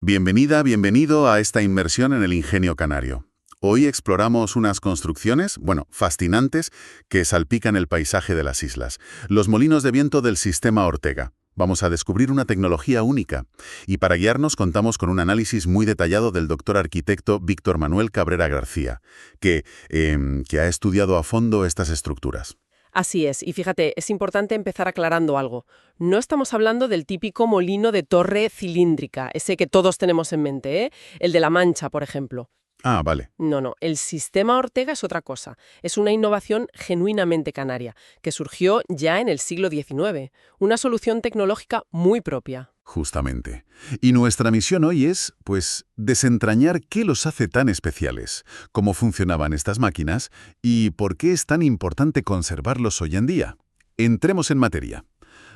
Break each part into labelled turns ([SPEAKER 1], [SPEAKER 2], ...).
[SPEAKER 1] Bienvenida, bienvenido a esta inmersión en el ingenio canario. Hoy exploramos unas construcciones, fascinantes, que salpican el paisaje de las islas. Los molinos de viento del sistema Ortega. Vamos a descubrir una tecnología única. Y para guiarnos contamos con un análisis muy detallado del doctor arquitecto Víctor Manuel Cabrera García, que ha estudiado a fondo estas estructuras.
[SPEAKER 2] Así es, y fíjate, es importante empezar aclarando algo. No estamos hablando del típico molino de torre cilíndrica, ese que todos tenemos en mente, ¿eh? El de La Mancha, por ejemplo.
[SPEAKER 1] Ah, vale.
[SPEAKER 2] No, el sistema Ortega es otra cosa. Es una innovación genuinamente canaria, que surgió ya en el siglo XIX. Una solución tecnológica muy propia.
[SPEAKER 1] Justamente. Y nuestra misión hoy es, desentrañar qué los hace tan especiales, cómo funcionaban estas máquinas y por qué es tan importante conservarlos hoy en día. Entremos en materia.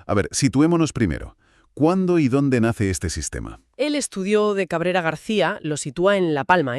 [SPEAKER 1] A ver, situémonos primero. ¿Cuándo y dónde nace este sistema?
[SPEAKER 2] El estudio de Cabrera García lo sitúa en La Palma,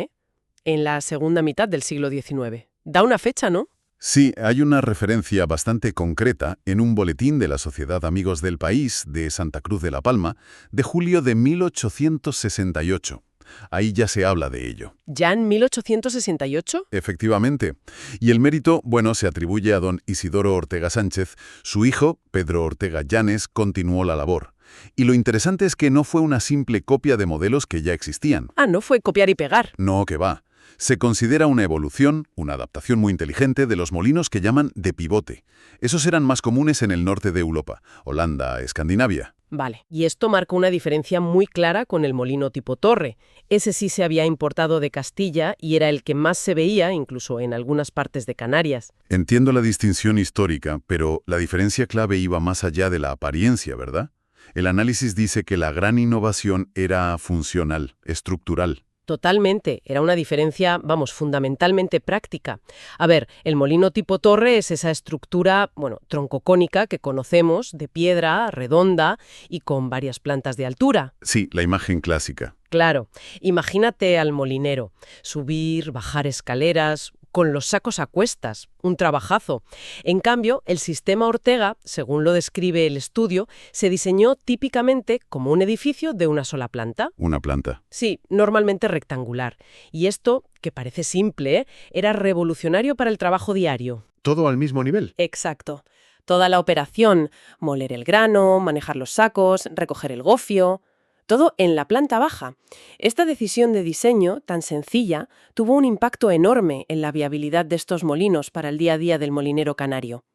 [SPEAKER 2] en la segunda mitad del siglo XIX. Da una fecha, ¿no?
[SPEAKER 1] Sí, hay una referencia bastante concreta en un boletín de la Sociedad Amigos del País de Santa Cruz de la Palma de julio de 1868. Ahí ya se habla de ello.
[SPEAKER 2] ¿Ya en 1868?
[SPEAKER 1] Efectivamente. Y el mérito, se atribuye a don Isidoro Ortega Sánchez. Su hijo, Pedro Ortega Llanes, continuó la labor. Y lo interesante es que no fue una simple copia de modelos que ya existían.
[SPEAKER 2] Ah, no fue copiar y pegar.
[SPEAKER 1] No, que va. Se considera una evolución, una adaptación muy inteligente de los molinos que llaman de pivote. Esos eran más comunes en el norte de Europa, Holanda, Escandinavia.
[SPEAKER 2] Vale, y esto marca una diferencia muy clara con el molino tipo torre. Ese sí se había importado de Castilla y era el que más se veía, incluso en algunas partes de Canarias.
[SPEAKER 1] Entiendo la distinción histórica, pero la diferencia clave iba más allá de la apariencia, ¿verdad? El análisis dice que la gran innovación era funcional, estructural.
[SPEAKER 2] Totalmente, era una diferencia, fundamentalmente práctica. A ver, el molino tipo torre es esa estructura, troncocónica que conocemos, de piedra, redonda y con varias plantas de altura.
[SPEAKER 1] Sí, la imagen clásica.
[SPEAKER 2] Claro, imagínate al molinero, subir, bajar escaleras, con los sacos a cuestas, un trabajazo. En cambio, el sistema Ortega, según lo describe el estudio, se diseñó típicamente como un edificio de una sola planta.
[SPEAKER 1] Una planta.
[SPEAKER 2] Sí, normalmente rectangular. Y esto, que parece simple, era revolucionario para el trabajo diario.
[SPEAKER 3] ¿Todo al mismo nivel?
[SPEAKER 2] Exacto. Toda la operación, moler el grano, manejar los sacos, recoger el gofio, todo en la planta baja. Esta decisión de diseño, tan sencilla, tuvo un impacto enorme en la viabilidad de estos molinos para el día a día del molinero canario.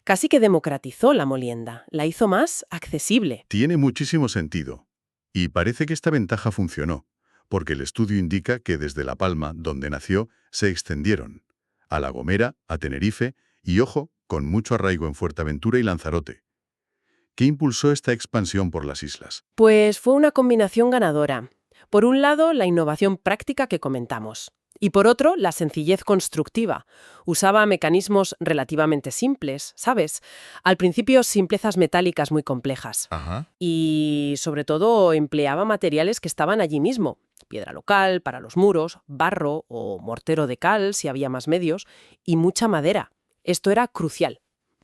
[SPEAKER 2] Casi que democratizó la molienda, la hizo más accesible.
[SPEAKER 3] Tiene muchísimo sentido. Y parece que esta ventaja funcionó, porque el estudio indica que desde La Palma, donde nació, se extendieron a La Gomera, a Tenerife y, ojo, con mucho arraigo en Fuerteventura y Lanzarote. ¿Qué impulsó esta expansión por las islas?
[SPEAKER 2] Pues fue una combinación ganadora. Por un lado, la innovación práctica que comentamos. Y por otro, la sencillez constructiva. Usaba mecanismos relativamente simples, ¿sabes? Al principio, simplezas metálicas muy complejas.
[SPEAKER 3] Ajá.
[SPEAKER 2] Y, sobre todo, empleaba materiales que estaban allí mismo. Piedra local para los muros, barro o mortero de cal, si había más medios, y mucha madera. Esto era crucial.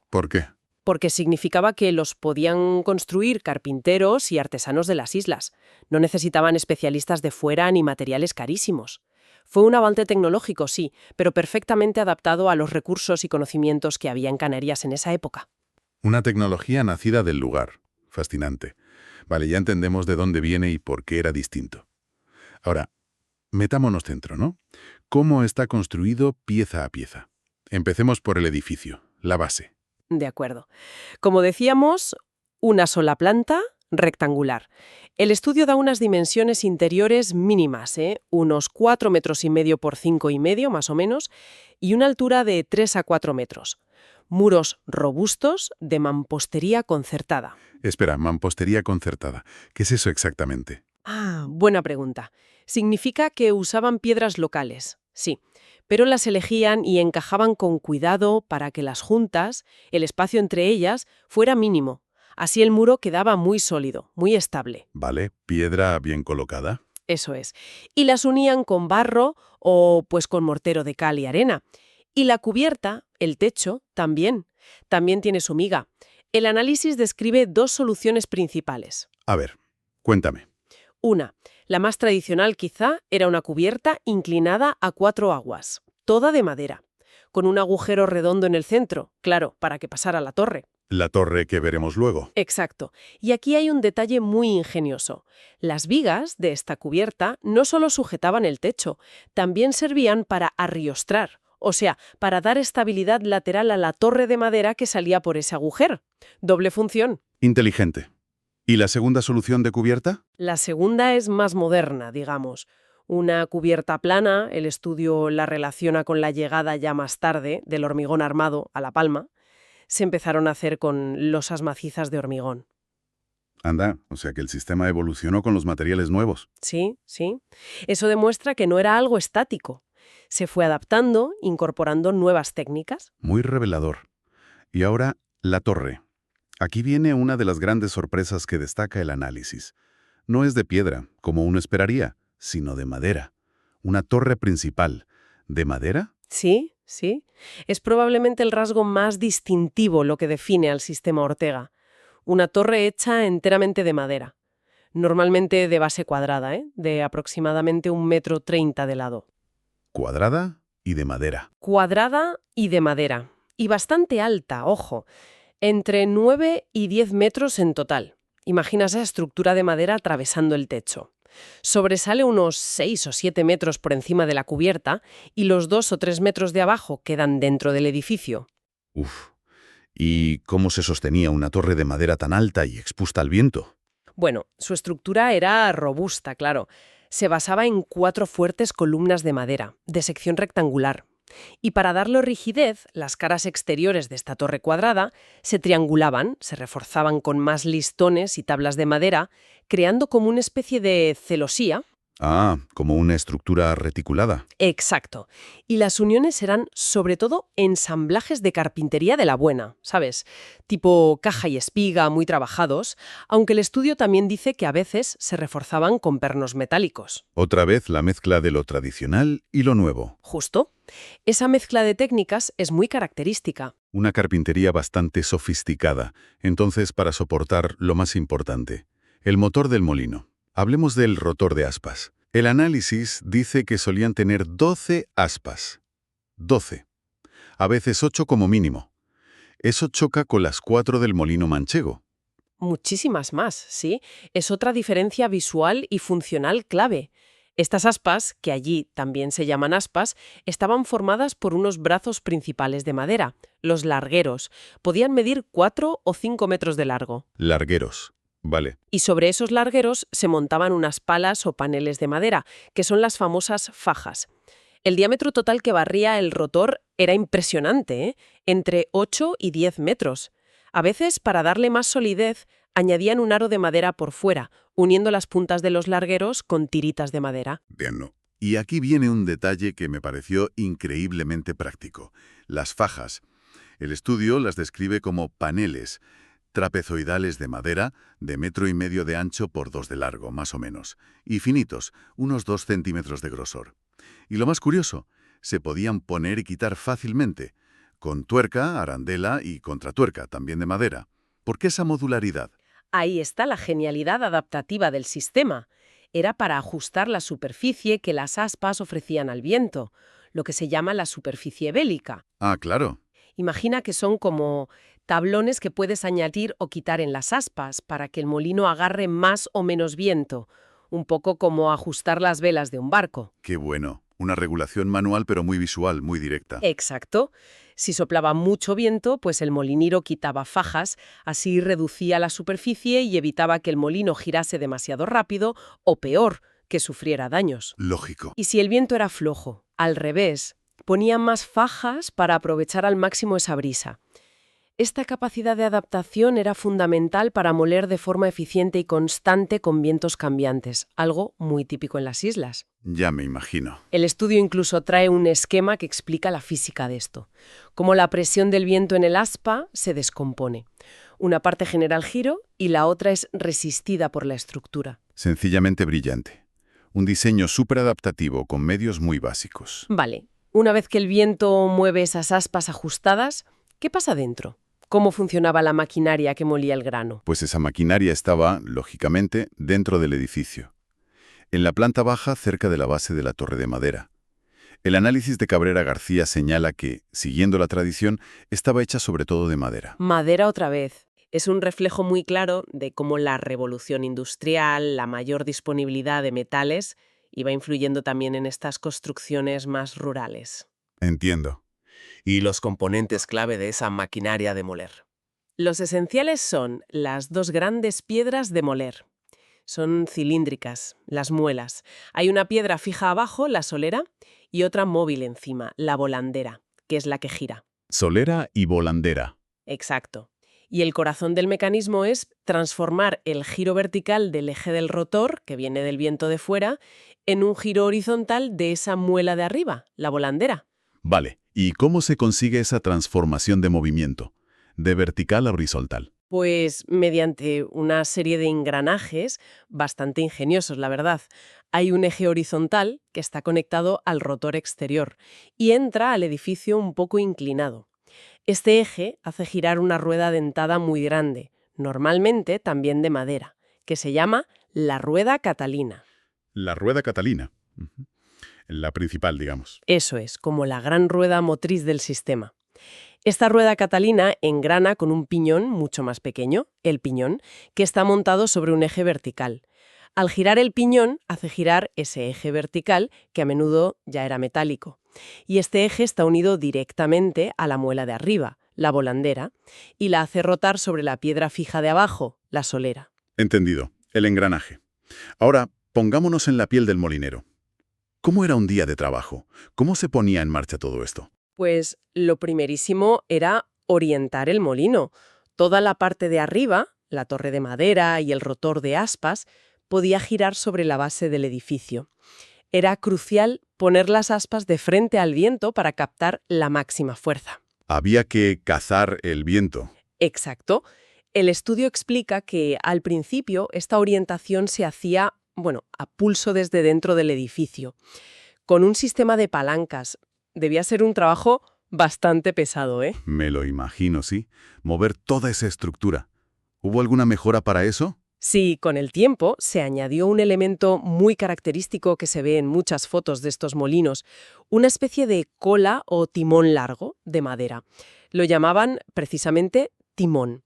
[SPEAKER 1] ¿Por qué?
[SPEAKER 2] Porque significaba que los podían construir carpinteros y artesanos de las islas. No necesitaban especialistas de fuera ni materiales carísimos. Fue un avance tecnológico, sí, pero perfectamente adaptado a los recursos y conocimientos que había en Canarias en esa época.
[SPEAKER 1] Una tecnología nacida del lugar. Fascinante. Vale, ya entendemos de dónde viene y por qué era distinto. Ahora, metámonos dentro, ¿no? ¿Cómo está construido pieza a pieza? Empecemos por el edificio, la base.
[SPEAKER 2] De acuerdo. Como decíamos, una sola planta rectangular. El estudio da unas dimensiones interiores mínimas, unos 4,5 metros por 5,5 más o menos, y una altura de 3 a 4 metros. Muros robustos de mampostería concertada.
[SPEAKER 1] Espera, mampostería concertada. ¿Qué es eso exactamente?
[SPEAKER 2] Ah, buena pregunta. Significa que usaban piedras locales, sí, pero las elegían y encajaban con cuidado para que las juntas, el espacio entre ellas, fuera mínimo. Así el muro quedaba muy sólido, muy estable.
[SPEAKER 1] Vale, piedra bien colocada.
[SPEAKER 2] Eso es. Y las unían con barro o pues con mortero de cal y arena. Y la cubierta, el techo, también. También tiene su miga. El análisis describe dos soluciones principales.
[SPEAKER 1] A ver, cuéntame.
[SPEAKER 2] Una, La más tradicional quizá era una cubierta inclinada a 4 aguas, toda de madera, con un agujero redondo en el centro, claro, para que pasara la torre.
[SPEAKER 3] La torre que veremos luego.
[SPEAKER 2] Exacto. Y aquí hay un detalle muy ingenioso. Las vigas de esta cubierta no solo sujetaban el techo, también servían para arriostrar, o sea, para dar estabilidad lateral a la torre de madera que salía por ese agujero. Doble función.
[SPEAKER 3] Inteligente. ¿Y la segunda solución de cubierta?
[SPEAKER 2] La segunda es más moderna, digamos. Una cubierta plana, el estudio la relaciona con la llegada ya más tarde del hormigón armado a La Palma. Se empezaron a hacer con losas macizas de hormigón.
[SPEAKER 3] Anda, o sea que el sistema evolucionó con los materiales nuevos.
[SPEAKER 2] Sí, sí. Eso demuestra que no era algo estático. Se fue adaptando, incorporando nuevas técnicas.
[SPEAKER 3] Muy revelador. Y ahora, la torre. Aquí viene una de las grandes sorpresas que destaca el análisis. No es de piedra, como uno esperaría, sino de madera. Una torre principal. ¿De madera?
[SPEAKER 2] Sí, sí. Es probablemente el rasgo más distintivo lo que define al sistema Ortega. Una torre hecha enteramente de madera. Normalmente de base cuadrada, de aproximadamente 1,30 m de lado.
[SPEAKER 3] Cuadrada y de madera.
[SPEAKER 2] Cuadrada y de madera. Y bastante alta, ojo. Entre 9 y 10 metros en total. Imagina esa estructura de madera atravesando el techo. Sobresale unos 6 o 7 metros por encima de la cubierta y los 2 o 3 metros de abajo quedan dentro del edificio.
[SPEAKER 3] Uf. ¿Y cómo se sostenía una torre de madera tan alta y expuesta al viento?
[SPEAKER 2] Bueno, su estructura era robusta, claro. Se basaba en 4 fuertes columnas de madera, de sección rectangular. Y para darle rigidez, las caras exteriores de esta torre cuadrada se triangulaban, se reforzaban con más listones y tablas de madera, creando como una especie de celosía.
[SPEAKER 3] Ah, como una estructura reticulada.
[SPEAKER 2] Exacto. Y las uniones eran, sobre todo, ensamblajes de carpintería de la buena, ¿sabes? Tipo caja y espiga, muy trabajados, aunque el estudio también dice que a veces se reforzaban con pernos metálicos.
[SPEAKER 3] Otra vez la mezcla de lo tradicional y lo nuevo.
[SPEAKER 2] Justo. Esa mezcla de técnicas es muy característica.
[SPEAKER 3] Una carpintería bastante sofisticada, entonces para soportar lo más importante, el motor del molino. Hablemos del rotor de aspas. El análisis dice que solían tener 12 aspas. 12. A veces 8 como mínimo. Eso choca con las 4 del molino manchego.
[SPEAKER 2] Muchísimas más, ¿sí? Es otra diferencia visual y funcional clave. Estas aspas, que allí también se llaman aspas, estaban formadas por unos brazos principales de madera, los largueros. Podían medir 4 o 5 metros de largo.
[SPEAKER 3] Largueros. Vale.
[SPEAKER 2] Y sobre esos largueros se montaban unas palas o paneles de madera, que son las famosas fajas. El diámetro total que barría el rotor era impresionante, entre 8 y 10 metros. A veces, para darle más solidez, añadían un aro de madera por fuera, uniendo las puntas de los largueros con tiritas de madera.
[SPEAKER 3] Bien, no. Y aquí viene un detalle que me pareció increíblemente práctico. Las fajas. El estudio las describe como paneles trapezoidales de madera de 1,5 m de ancho por 2 de largo, más o menos, y finitos, unos 2 centímetros de grosor. Y lo más curioso, se podían poner y quitar fácilmente, con tuerca, arandela y contratuerca, también de madera. ¿Por qué esa modularidad?
[SPEAKER 2] Ahí está la genialidad adaptativa del sistema. Era para ajustar la superficie que las aspas ofrecían al viento, lo que se llama la superficie bélica.
[SPEAKER 3] Ah, claro.
[SPEAKER 2] Imagina que son como tablones que puedes añadir o quitar en las aspas para que el molino agarre más o menos viento, un poco como ajustar las velas de un barco.
[SPEAKER 3] Qué bueno. Una regulación manual pero muy visual, muy directa.
[SPEAKER 2] Exacto. Si soplaba mucho viento, pues el molinero quitaba fajas, así reducía la superficie y evitaba que el molino girase demasiado rápido o, peor, que sufriera daños.
[SPEAKER 3] Lógico.
[SPEAKER 2] Y si el viento era flojo, al revés, ponían más fajas para aprovechar al máximo esa brisa. Esta capacidad de adaptación era fundamental para moler de forma eficiente y constante con vientos cambiantes, algo muy típico en las islas.
[SPEAKER 3] Ya me imagino.
[SPEAKER 2] El estudio incluso trae un esquema que explica la física de esto, cómo la presión del viento en el aspa se descompone. Una parte genera el giro y la otra es resistida por la estructura.
[SPEAKER 3] Sencillamente brillante. Un diseño súper adaptativo con medios muy básicos.
[SPEAKER 2] Vale, una vez que el viento mueve esas aspas ajustadas, ¿qué pasa dentro? ¿Cómo funcionaba la maquinaria que molía el grano?
[SPEAKER 3] Pues esa maquinaria estaba, lógicamente, dentro del edificio.
[SPEAKER 1] en la planta baja cerca de la base de la torre de madera. El análisis de Cabrera García señala que, siguiendo la tradición, estaba hecha sobre todo de madera.
[SPEAKER 2] Madera otra vez. Es un reflejo muy claro de cómo la revolución industrial, la mayor disponibilidad de metales, iba influyendo también en estas construcciones más rurales.
[SPEAKER 1] Entiendo.
[SPEAKER 4] Y los componentes clave de esa maquinaria de moler.
[SPEAKER 2] Los esenciales son las dos grandes piedras de moler. Son cilíndricas, las muelas. Hay una piedra fija abajo, la solera, y otra móvil encima, la volandera, que es la que gira.
[SPEAKER 1] Solera y volandera.
[SPEAKER 2] Exacto. Y el corazón del mecanismo es transformar el giro vertical del eje del rotor, que viene del viento de fuera, en un giro horizontal de esa muela de arriba, la volandera.
[SPEAKER 1] Vale, ¿y cómo se consigue esa transformación de movimiento? De vertical a horizontal.
[SPEAKER 2] Pues mediante una serie de engranajes bastante ingeniosos, la verdad. Hay un eje horizontal que está conectado al rotor exterior y entra al edificio un poco inclinado. Este eje hace girar una rueda dentada muy grande, normalmente también de madera, que se llama la rueda catalina.
[SPEAKER 1] La rueda catalina. La principal, digamos.
[SPEAKER 2] Eso es, como la gran rueda motriz del sistema. Esta rueda catalina engrana con un piñón mucho más pequeño, el piñón, que está montado sobre un eje vertical. Al girar el piñón, hace girar ese eje vertical, que a menudo ya era metálico. Y este eje está unido directamente a la muela de arriba, la volandera, y la hace rotar sobre la piedra fija de abajo, la solera.
[SPEAKER 1] Entendido. El engranaje. Ahora, pongámonos en la piel del molinero. ¿Cómo era un día de trabajo? ¿Cómo se ponía en marcha todo esto?
[SPEAKER 2] Pues lo primerísimo era orientar el molino. Toda la parte de arriba, la torre de madera y el rotor de aspas, podía girar sobre la base del edificio. Era crucial poner las aspas de frente al viento para captar la máxima fuerza.
[SPEAKER 1] Había que cazar el viento.
[SPEAKER 2] Exacto. El estudio explica que al principio esta orientación se hacía, a pulso desde dentro del edificio, con un sistema de palancas. Debía ser un trabajo bastante pesado, ¿eh?
[SPEAKER 1] Me lo imagino, sí. Mover toda esa estructura. ¿Hubo alguna mejora para eso?
[SPEAKER 2] Sí, con el tiempo se añadió un elemento muy característico que se ve en muchas fotos de estos molinos, una especie de cola o timón largo de madera. Lo llamaban precisamente timón.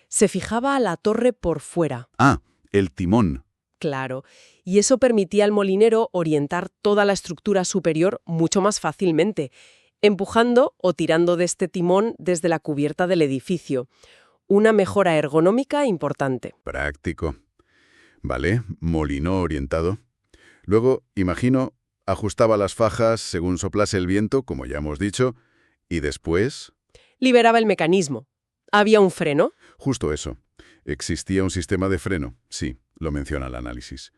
[SPEAKER 2] Se fijaba a la torre por fuera.
[SPEAKER 1] Ah, el timón.
[SPEAKER 2] Claro, y eso permitía al molinero orientar toda la estructura superior mucho más fácilmente, empujando o tirando de este timón desde la cubierta del edificio. Una mejora ergonómica importante.
[SPEAKER 1] Práctico. Vale, molino orientado. Luego, imagino, ajustaba las fajas según soplase el viento, como ya hemos dicho, y después...
[SPEAKER 2] Liberaba el mecanismo. ¿Había un freno?
[SPEAKER 1] Justo eso. Existía un sistema de freno, sí, lo menciona el análisis.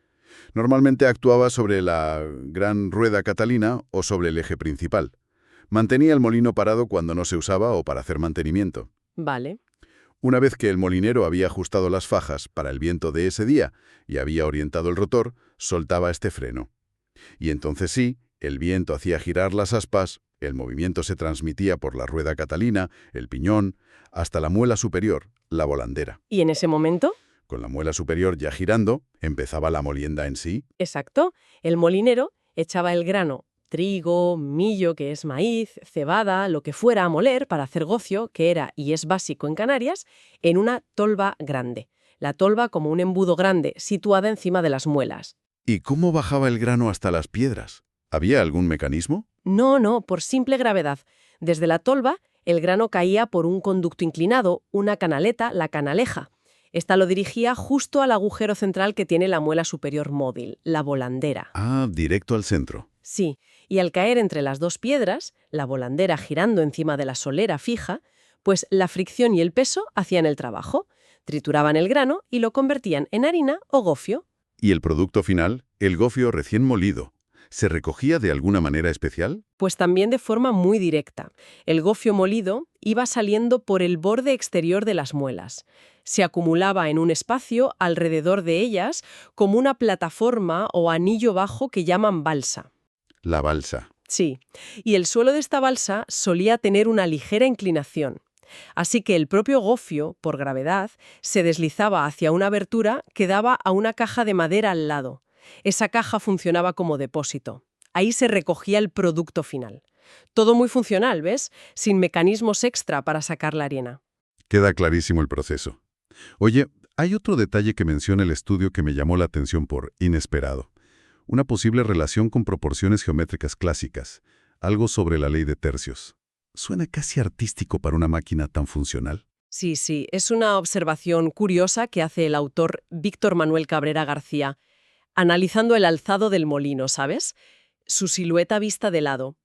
[SPEAKER 1] Normalmente actuaba sobre la gran rueda catalina o sobre el eje principal. Mantenía el molino parado cuando no se usaba o para hacer mantenimiento.
[SPEAKER 2] Vale.
[SPEAKER 1] Una vez que el molinero había ajustado las fajas para el viento de ese día y había orientado el rotor, soltaba este freno. Y entonces sí, el viento hacía girar las aspas, el movimiento se transmitía por la rueda catalina, el piñón, hasta la muela superior, la volandera.
[SPEAKER 2] ¿Y en ese momento?
[SPEAKER 1] Con la muela superior ya girando, empezaba la molienda en sí.
[SPEAKER 2] Exacto. El molinero echaba el grano, trigo, millo, que es maíz, cebada, lo que fuera a moler para hacer gofio, que era y es básico en Canarias, en una tolva grande. La tolva como un embudo grande situada encima de las muelas.
[SPEAKER 1] ¿Y cómo bajaba el grano hasta las piedras? ¿Había algún mecanismo?
[SPEAKER 2] No, por simple gravedad. Desde la tolva, el grano caía por un conducto inclinado, una canaleta, la canaleja. Esta lo dirigía justo al agujero central que tiene la muela superior móvil, la volandera.
[SPEAKER 1] Ah, directo al centro.
[SPEAKER 2] Sí, y al caer entre las dos piedras, la volandera girando encima de la solera fija, pues la fricción y el peso hacían el trabajo. Trituraban el grano y lo convertían en harina o gofio.
[SPEAKER 1] ¿Y el producto final? El gofio recién molido. ¿Se recogía de alguna manera especial?
[SPEAKER 2] Pues también de forma muy directa. El gofio molido iba saliendo por el borde exterior de las muelas. Se acumulaba en un espacio alrededor de ellas como una plataforma o anillo bajo que llaman balsa.
[SPEAKER 1] La balsa.
[SPEAKER 2] Sí, y el suelo de esta balsa solía tener una ligera inclinación. Así que el propio gofio, por gravedad, se deslizaba hacia una abertura que daba a una caja de madera al lado. Esa caja funcionaba como depósito. Ahí se recogía el producto final. Todo muy funcional, ¿ves? Sin mecanismos extra para sacar la arena.
[SPEAKER 3] Queda clarísimo el proceso. Oye, hay otro detalle que menciona el estudio que me llamó la atención por inesperado. Una posible relación con proporciones geométricas clásicas, algo sobre la ley de tercios. Suena casi artístico para una máquina tan funcional.
[SPEAKER 2] Sí, es una observación curiosa que hace el autor Víctor Manuel Cabrera García, analizando el alzado del molino, ¿sabes? Su silueta vista de lado.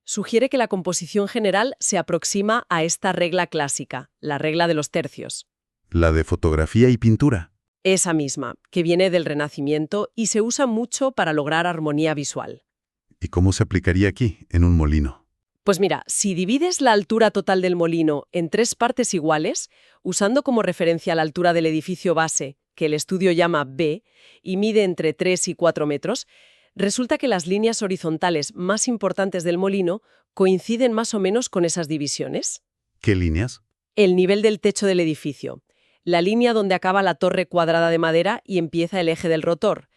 [SPEAKER 2] Sugiere que la composición general se aproxima a esta regla clásica, la regla de los tercios.
[SPEAKER 3] La de fotografía y pintura.
[SPEAKER 2] Esa misma, que viene del Renacimiento y se usa mucho para lograr armonía visual.
[SPEAKER 3] ¿Y cómo se aplicaría aquí, en un molino?
[SPEAKER 2] Pues mira, si divides la altura total del molino en 3 partes iguales, usando como referencia la altura del edificio base, que el estudio llama B, y mide entre 3 y 4 metros, resulta que las líneas horizontales más importantes del molino coinciden más o menos con esas divisiones.
[SPEAKER 3] ¿Qué líneas?
[SPEAKER 2] El nivel del techo del edificio, la línea donde acaba la torre cuadrada de madera y empieza el eje del rotor,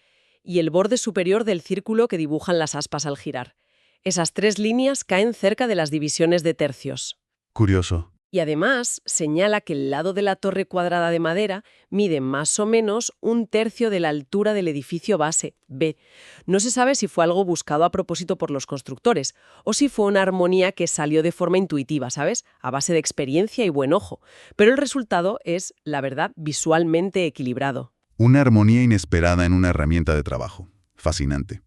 [SPEAKER 2] y el borde superior del círculo que dibujan las aspas al girar. Esas 3 líneas caen cerca de las divisiones de tercios.
[SPEAKER 3] Curioso.
[SPEAKER 2] Y además señala que el lado de la torre cuadrada de madera mide más o menos 1/3 de la altura del edificio base, B. No se sabe si fue algo buscado a propósito por los constructores o si fue una armonía que salió de forma intuitiva, ¿sabes? A base de experiencia y buen ojo. Pero el resultado es, la verdad, visualmente equilibrado.
[SPEAKER 3] Una armonía inesperada en una herramienta de trabajo. Fascinante.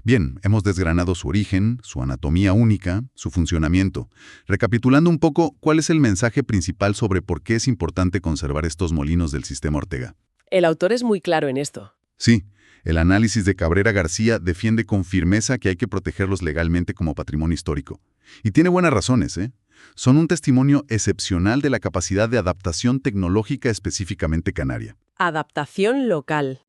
[SPEAKER 3] Bien, hemos desgranado su origen, su anatomía única, su funcionamiento. Recapitulando un poco, ¿cuál es el mensaje principal sobre por qué es importante conservar estos molinos del sistema Ortega?
[SPEAKER 2] El autor es muy claro en esto.
[SPEAKER 3] Sí, el análisis de Cabrera García defiende con firmeza que hay que protegerlos legalmente como patrimonio histórico. Y tiene buenas razones, ¿eh? Son un testimonio excepcional de la capacidad de adaptación tecnológica específicamente canaria.
[SPEAKER 2] Adaptación local.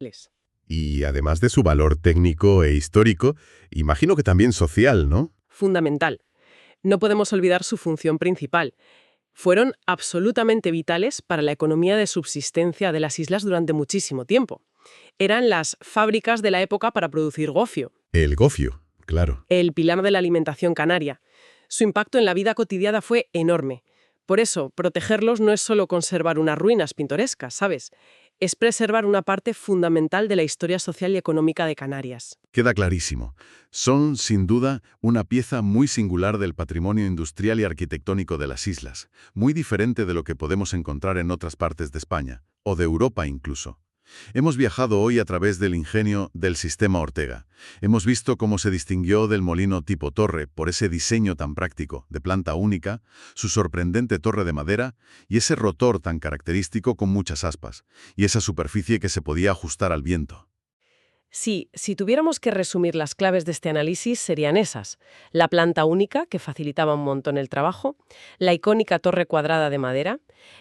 [SPEAKER 5] Y además de su valor técnico e histórico, imagino que también social, ¿no?
[SPEAKER 2] Fundamental. No podemos olvidar su función principal. Fueron absolutamente vitales para la economía de subsistencia de las islas durante muchísimo tiempo. Eran las fábricas de la época para producir gofio,
[SPEAKER 5] El gofio, claro.
[SPEAKER 2] el pilar de la alimentación canaria. Su impacto en la vida cotidiana fue enorme. Por eso, protegerlos no es solo conservar unas ruinas pintorescas, ¿sabes? Es preservar una parte fundamental de la historia social y económica de Canarias.
[SPEAKER 3] Queda clarísimo. Son, sin duda, una pieza muy singular del patrimonio industrial y arquitectónico de las islas, muy diferente de lo que podemos encontrar en otras partes de España, o de Europa incluso. Hemos viajado hoy a través del ingenio del sistema Ortega. Hemos visto cómo se distinguió del molino tipo torre por ese diseño tan práctico, de planta única, su sorprendente torre de madera y ese rotor tan característico con muchas aspas, y esa superficie que se podía ajustar al viento.
[SPEAKER 2] Sí, si tuviéramos que resumir las claves de este análisis serían esas. La planta única, que facilitaba un montón el trabajo, la icónica torre cuadrada de madera,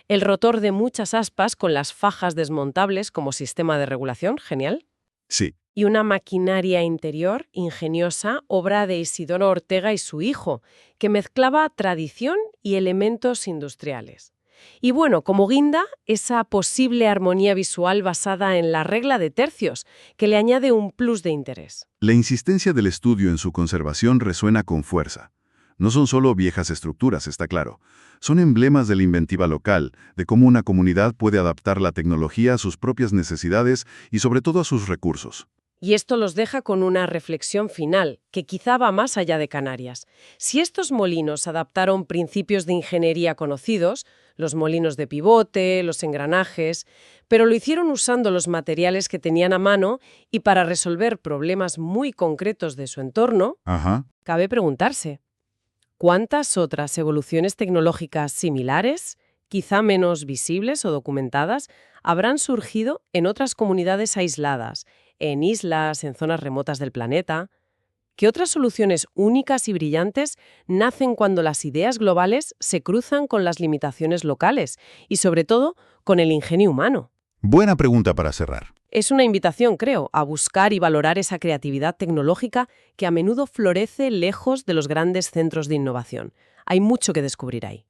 [SPEAKER 2] el rotor de muchas aspas con las fajas desmontables como sistema de regulación, genial,
[SPEAKER 3] Sí,
[SPEAKER 2] y una maquinaria interior ingeniosa, obra de Isidoro Ortega y su hijo, que mezclaba tradición y elementos industriales. Y bueno, como guinda, esa posible armonía visual basada en la regla de tercios, que le añade un plus de interés.
[SPEAKER 3] la insistencia del estudio en su conservación resuena con fuerza. No son solo viejas estructuras, está claro. Son emblemas de la inventiva local, de cómo una comunidad puede adaptar la tecnología a sus propias necesidades y sobre todo a sus recursos.
[SPEAKER 2] Y esto los deja con una reflexión final, que quizá va más allá de Canarias. Si estos molinos adaptaron principios de ingeniería conocidos, los molinos de pivote, los engranajes, pero lo hicieron usando los materiales que tenían a mano y para resolver problemas muy concretos de su entorno,
[SPEAKER 3] Ajá.
[SPEAKER 2] cabe preguntarse, ¿cuántas otras evoluciones tecnológicas similares, quizá menos visibles o documentadas, habrán surgido en otras comunidades aisladas, en islas, en zonas remotas del planeta? ¿Qué otras soluciones únicas y brillantes nacen cuando las ideas globales se cruzan con las limitaciones locales y, sobre todo, con el ingenio humano?
[SPEAKER 3] Buena pregunta para cerrar.
[SPEAKER 2] Es una invitación, creo, a buscar y valorar esa creatividad tecnológica que a menudo florece lejos de los grandes centros de innovación. Hay mucho que descubrir ahí.